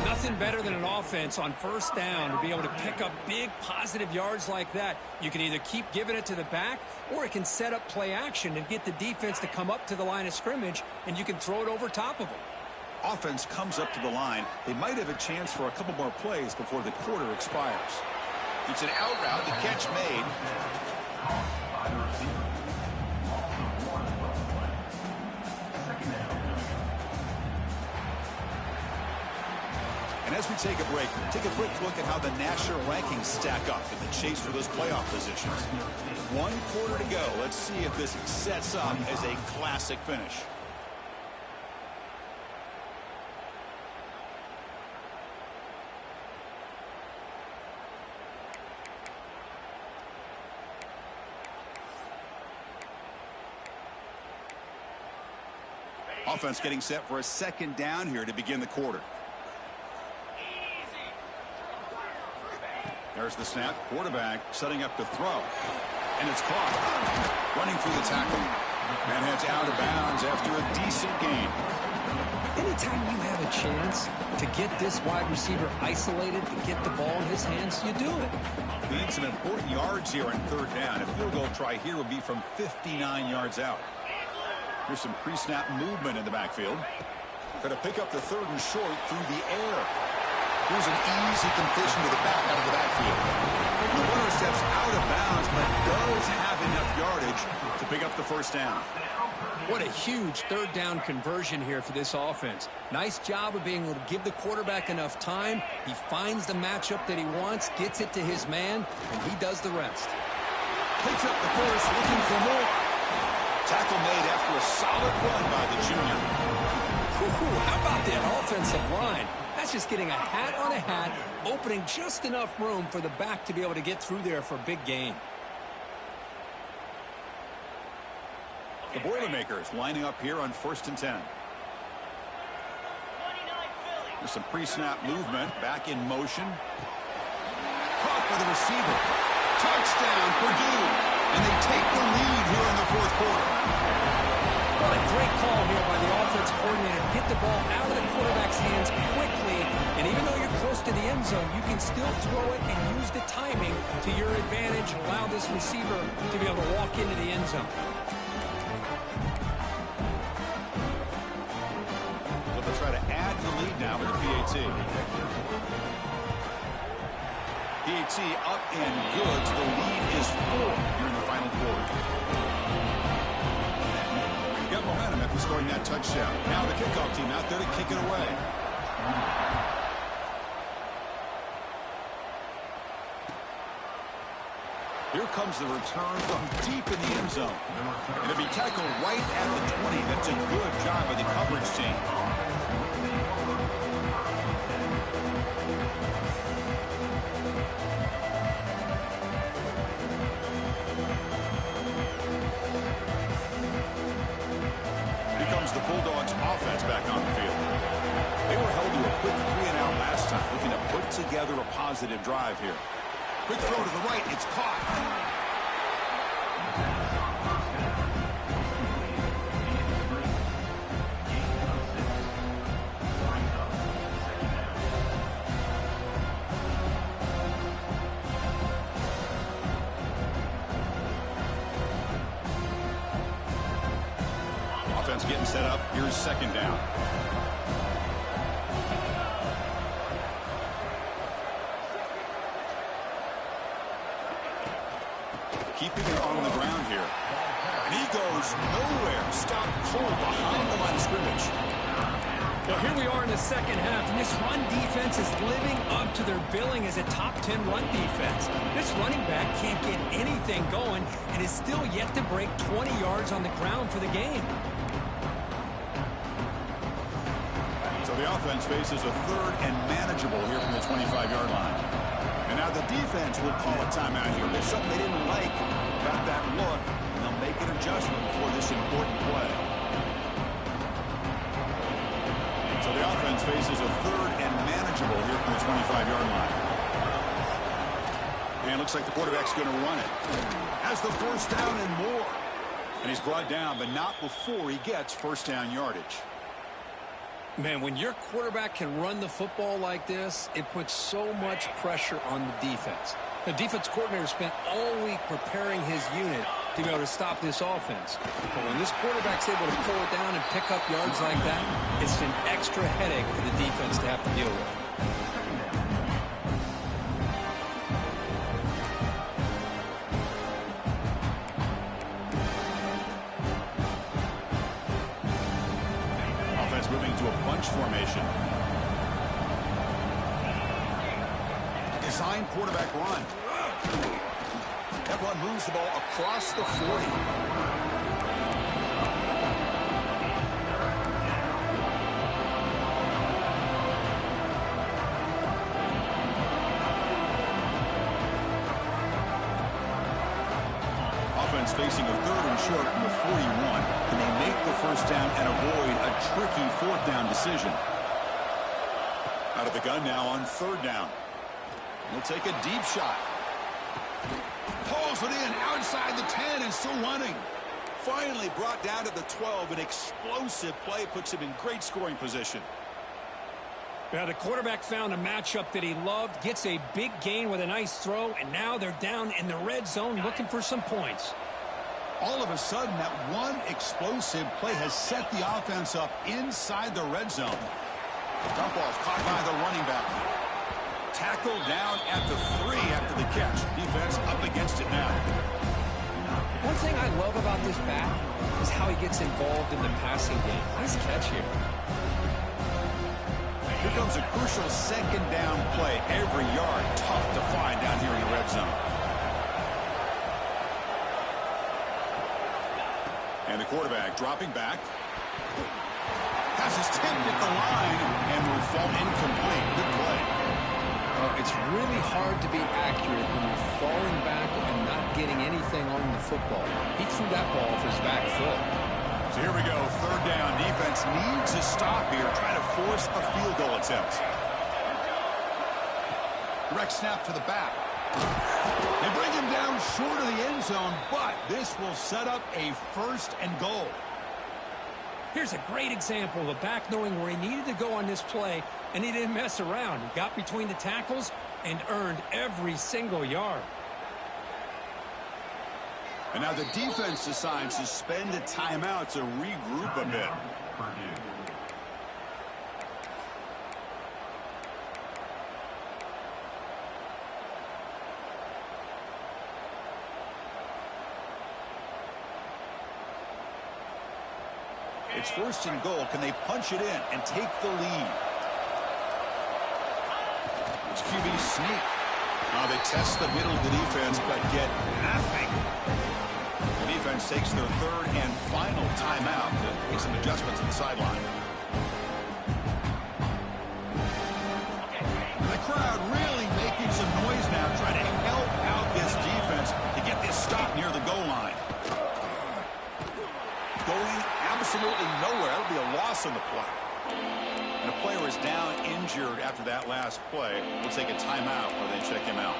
Nothing better than an offense on 1st down to be able to pick up big positive yards like that. You can either keep giving it to the back, or it can set up play action and get the defense to come up to the line of scrimmage, and you can throw it over top of them. Offense comes up to the line. They might have a chance for a couple more plays before the quarter expires. It's an out route. The catch made. By the receiver. Also one above the play. Second down. And as we take a break, take a quick look at how the national rankings stack up in the chase for those playoff positions. 1 quarter to go. Let's see if this sets up as a classic finish. Offense getting set for a 2nd down here to begin the quarter. There's the snap. Quarterback setting up to throw. And it's caught. Running through the tackle. And heads out of bounds after a decent gain. Anytime you have a chance to get this wide receiver isolated, to get the ball in his hands, you do it. Need some important yards here on 3rd down. A field goal try here would be from 59 yards out. Here's some pre-snap movement in the backfield. Going to pick up the 3rd and short through the air. Here's an easy completion to the back out of the backfield. The runner steps out of bounds, but does have enough yardage to pick up the 1st down. What a huge 3rd down conversion here for this offense. Nice job of being able to give the quarterback enough time. He finds the matchup that he wants, gets it to his man, and he does the rest. Picks up the course, looking for more. Tackle made after a solid run by the junior. How about that offensive line? That's just getting a hat on a hat, opening just enough room for the back to be able to get through there for a big gain. The Boilermakers lining up here on 1st and 10. There's some pre-snap movement. Back in motion. Caught by the receiver. Touchdown, Purdue. And they take the lead here in the 4th quarter. What a great call here by the offense coordinator. Get the ball out of the quarterback's hands quickly. And even though you're close to the end zone, you can still throw it and use the timing to your advantage. Allow this receiver to be able to walk into the end zone. So they'll try to add the lead now with the PAT. PAT up and good. So the lead is 4 here in the final quarter. Got momentum after scoring that touchdown. Now the kickoff team out there to kick it away. Here comes the return from deep in the end zone. And it'll be tackled right at the 20. That's a good job by the coverage team. The Bulldogs offense back on the field. They were held to a quick 3-and-out last time, looking to put together a positive drive here. Quick throw to the right, it's caught. Offense getting set up. Here's 2nd down. Keeping it on the ground here. And he goes nowhere. Stop cold behind the line of scrimmage. Well, here we are in the 2nd half, and this run defense is living up to their billing as a top 10 run defense. This running back can't get anything going and is still yet to break 20 yards on the ground for the game. So the offense faces a third and manageable here from the 25-yard line. And now the defense will call a timeout here. There's something they didn't like about that look, and they'll make an adjustment for this important play. So the offense faces a third and manageable here from the 25-yard line. And it looks like the quarterback's going to run it. Has the first down and more. And he's brought down, but not before he gets first down yardage. Man, when your quarterback can run the football like this, it puts so much pressure on the defense. The defense coordinator spent all week preparing his unit to be able to stop this offense. But when this quarterback's able to pull it down and pick up yards like that, it's an extra headache for the defense to have to deal with. Moving to a bunch formation. Design quarterback run. That run moves the ball across the 40. Offense facing a third and short from the 41. Can they make the first down and avoid a tricky fourth down decision? Out of the gun now on third down. He'll take a deep shot. Pulls it in outside the 10 and still running. Finally brought down to the 12. An explosive play puts him in great scoring position. Now the quarterback found a matchup that he loved, gets a big gain with a nice throw, and now they're down in the red zone looking for some points. All of a sudden, that one explosive play has set the offense up inside the red zone. Dump off caught by the running back. Tackled down at the 3 after the catch. Defense up against it now. One thing I love about this back is how he gets involved in the passing game. Nice catch here. Here comes a crucial second down play. Every yard tough to find down here in the red zone. And the quarterback dropping back. Pass is tipped at the line and will fall incomplete. Good play. It's really hard to be accurate when you're falling back and not getting anything on the football. He threw that ball off his back foot. So here we go, third down. Defense needs a stop here, trying to force a field goal attempt. Direct snap to the back. They bring him down short of the end zone, but this will set up a first and goal. Here's a great example of a back knowing where he needed to go on this play, and he didn't mess around. He got between the tackles and earned every single yard. And now the defense decides to spend a timeout to regroup a bit. It's first and goal. Can they punch it in and take the lead? It's QB sneak. They test the middle of the defense, but get nothing. The defense takes their third and final timeout to make some adjustments on the sideline. The crowd really making some noise now, trying to help out this defense to get this stop near the goal line. Going absolutely nowhere. That'll be a loss on the play. And a player is down injured after that last play. We'll take a timeout while they check him out.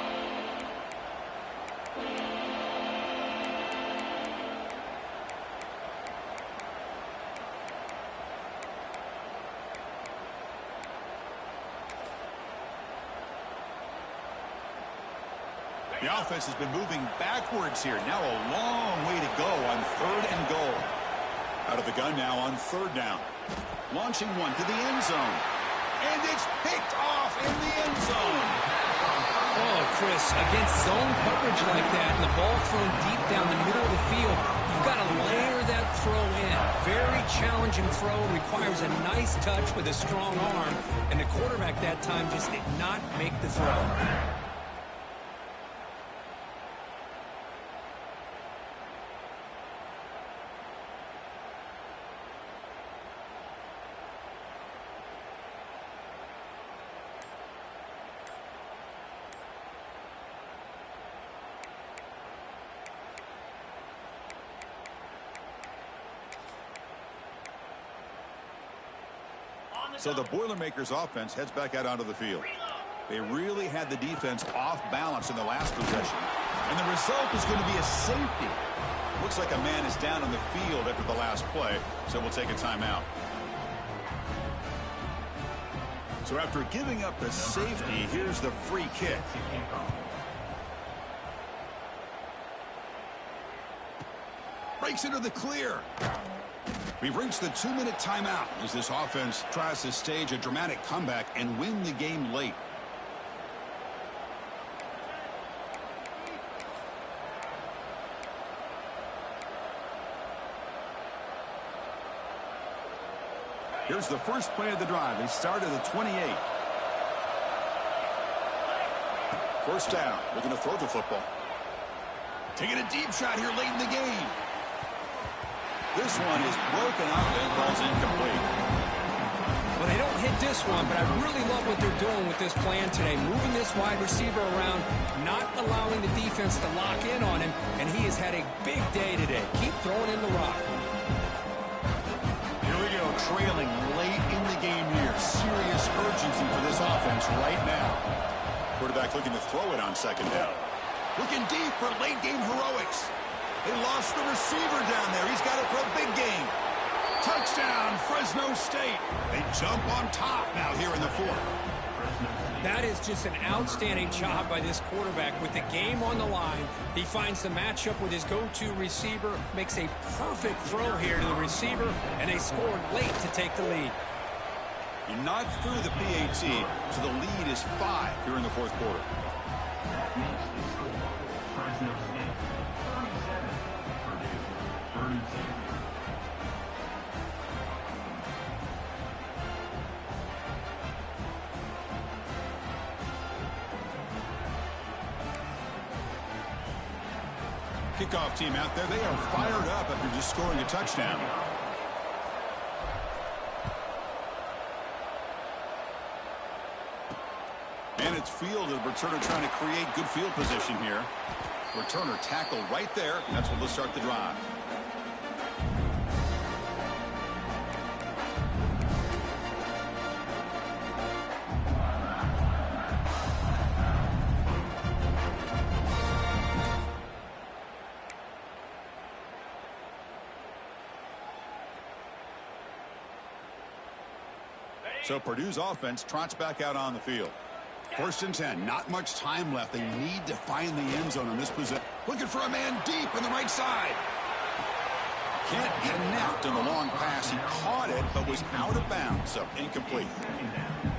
The offense has been moving backwards here. Now a long way to go on third and goal. Out of the gun now on third down. Launching one to the end zone. And it's picked off in the end zone. Oh, Chris, against zone coverage like that and the ball thrown deep down the middle of the field, you've got to layer that throw in. Very challenging throw, requires a nice touch with a strong arm, and the quarterback that time just did not make the throw. So the Boilermakers offense heads back out onto the field. They really had the defense off balance in the last possession. And the result is going to be a safety. Looks like a man is down on the field after the last play, so we'll take a timeout. So after giving up the safety, here's the free kick. Breaks into the clear. We've reached the 2-minute timeout as this offense tries to stage a dramatic comeback and win the game late. Here's the first play of the drive. They start at the 28. First down. We're going to throw the football. Taking a deep shot here late in the game. This one is broken up and falls incomplete. Well, they don't hit this one, but I really love what they're doing with this plan today. Moving this wide receiver around, not allowing the defense to lock in on him, and he has had a big day today. Keep throwing in the rock. Here we go, trailing late in the game here. Serious urgency for this offense right now. Quarterback looking to throw it on second down. Looking deep for late game heroics. They lost the receiver down there. He's got it for a big game. Touchdown, Fresno State. They jump on top now here in the fourth. That is just an outstanding job by this quarterback. With the game on the line, he finds the matchup with his go-to receiver, makes a perfect throw here to the receiver, and they scored late to take the lead. You're not through the PAT, so the lead is 5 here in the fourth quarter. Fresno State 37, Purdue 32. Kickoff team out there. They are fired up after just scoring a touchdown. And it's fielded. Returner trying to create good field position here. Returner tackled right there. That's what will start the drive. So Purdue's offense trots back out on the field. First and 10. Not much time left. They need to find the end zone on this position. Looking for a man deep on the right side. Can't connect on the long pass. He caught it, but was out of bounds, so incomplete.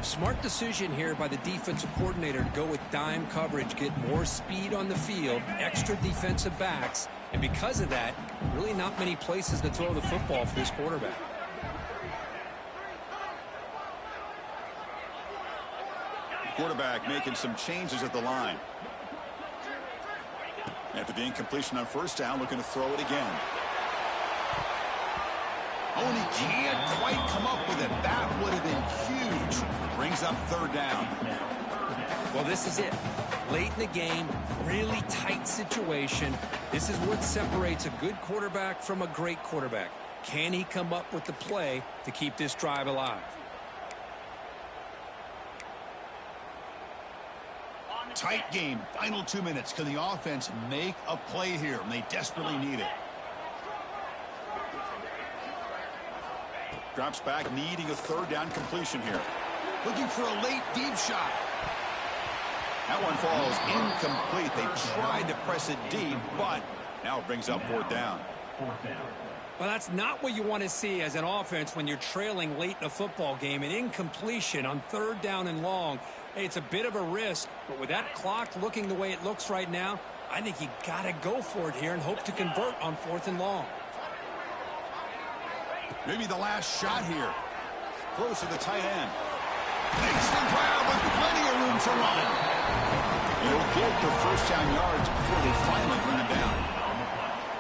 Smart decision here by the defensive coordinator to go with dime coverage, get more speed on the field, extra defensive backs, and because of that, really not many places to throw the football for this quarterback. Quarterback making some changes at the line. After the incompletion on first down, looking to throw it again. Oh, and he can't quite come up with it. That would have been huge. Brings up third down. Well, this is it. Late in the game, really tight situation. This is what separates a good quarterback from a great quarterback. Can he come up with the play to keep this drive alive? Tight game. Final 2 minutes. Can the offense make a play here? And they desperately need it. Drops back, needing a third down completion here. Looking for a late deep shot. That one falls incomplete. They tried to press it deep, but now it brings up fourth down. Well, that's not what you want to see as an offense when you're trailing late in a football game. An incompletion on third down and long. Hey, it's a bit of a risk, but with that clock looking the way it looks right now, I think you got to go for it here and hope to convert on fourth and long. Maybe the last shot here. Close to the tight end. Makes the grab with plenty of room to run. He'll get the first down yards before they finally run it down.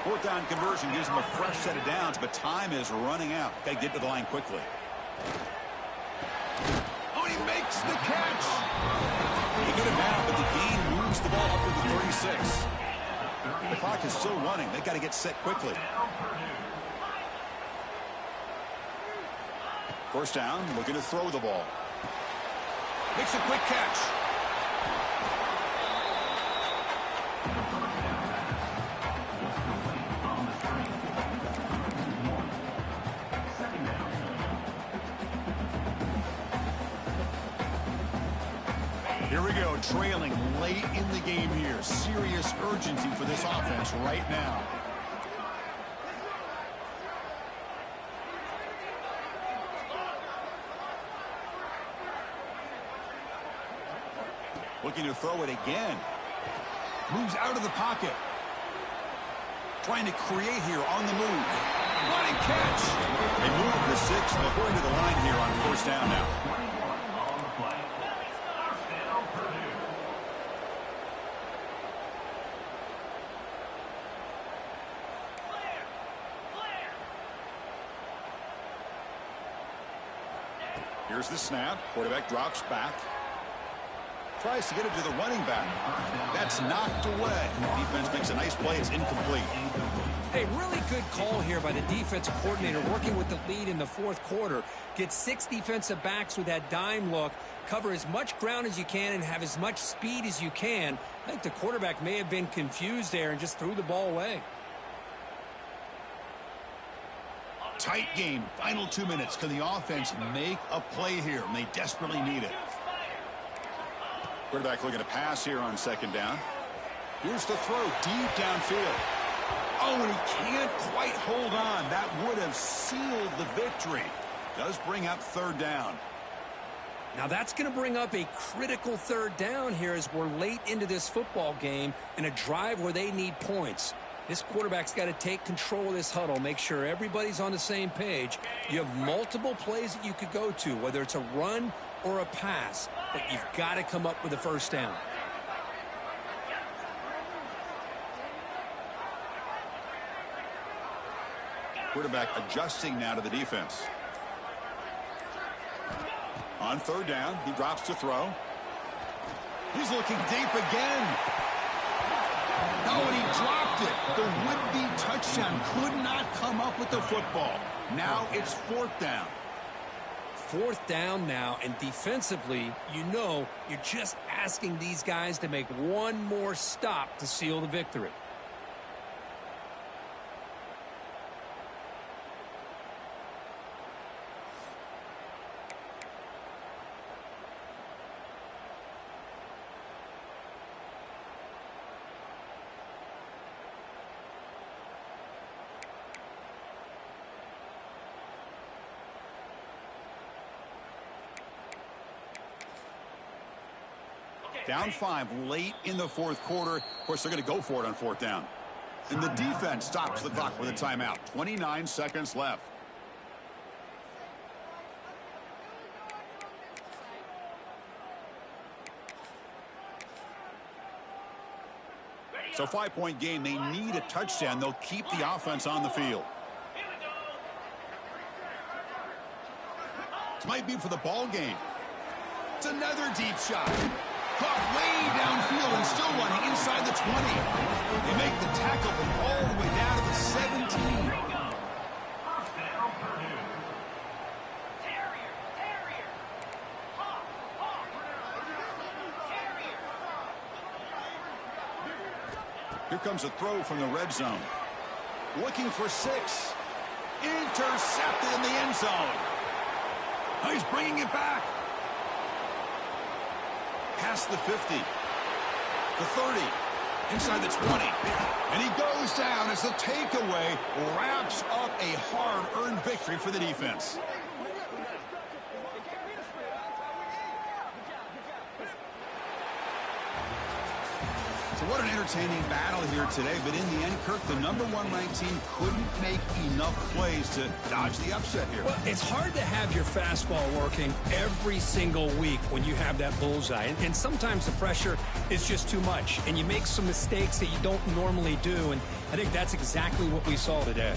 Fourth down conversion gives them a fresh set of downs, but time is running out. Got to get to the line quickly. Oh, he makes the catch. He get it down, but the gain moves the ball up to the 36. The clock is still running. They got to get set quickly. First down, looking to throw the ball. Makes a quick catch. Here we go, trailing late in the game here. Serious urgency for this offense right now. Looking to throw it again. Moves out of the pocket. Trying to create here on the move. Running catch. They move the 6. They're going to the line here on first down now. Here's the snap. Quarterback drops back. Tries to get it to the running back. That's knocked away. Defense makes a nice play. It's incomplete. Hey, really good call here by the defensive coordinator working with the lead in the fourth quarter. Get 6 defensive backs with that dime look. Cover as much ground as you can and have as much speed as you can. I think the quarterback may have been confused there and just threw the ball away. Tight game. Final 2 minutes. Can the offense make a play here? And they desperately need it. Quarterback looking to pass here on second down. Here's the throw deep downfield. Oh, and he can't quite hold on. That would have sealed the victory. Does bring up third down. Now that's going to bring up a critical third down here as we're late into this football game in a drive where they need points. This quarterback's got to take control of this huddle, make sure everybody's on the same page. You have multiple plays that you could go to, whether it's a run or a pass, but you've got to come up with a first down. Quarterback adjusting now to the defense. On third down, he drops to throw. He's looking deep again. Oh, and he dropped it. The would-be touchdown could not come up with the football. Now it's fourth down. Fourth down now, and defensively, you know, you're just asking these guys to make one more stop to seal the victory. Down 5 late in the fourth quarter. Of course, they're going to go for it on fourth down. And the defense stops the clock with a timeout. 29 seconds left. So 5-point game. They need a touchdown. They'll keep the offense on the field. This might be for the ball game. It's another deep shot. Caught way downfield and still running inside the 20. They make the tackle from all the way down to the 17. Here comes a throw from the red zone. Looking for 6. Intercepted in the end zone. Oh, he's bringing it back. Past the 50, the 30, inside the 20, and he goes down as the takeaway wraps up a hard-earned victory for the defense. So what an entertaining battle here today, but in the end, Kirk, the number 1 ranked team couldn't make enough plays to dodge the upset here. Well, it's hard to have your fastball working every single week when you have that bullseye, and sometimes the pressure is just too much, and you make some mistakes that you don't normally do, and I think that's exactly what we saw today.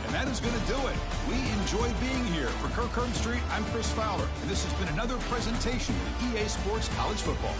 And that is going to do it. We enjoyed being here. For Kirk Street, I'm Chris Fowler, and this has been another presentation of EA Sports College Football.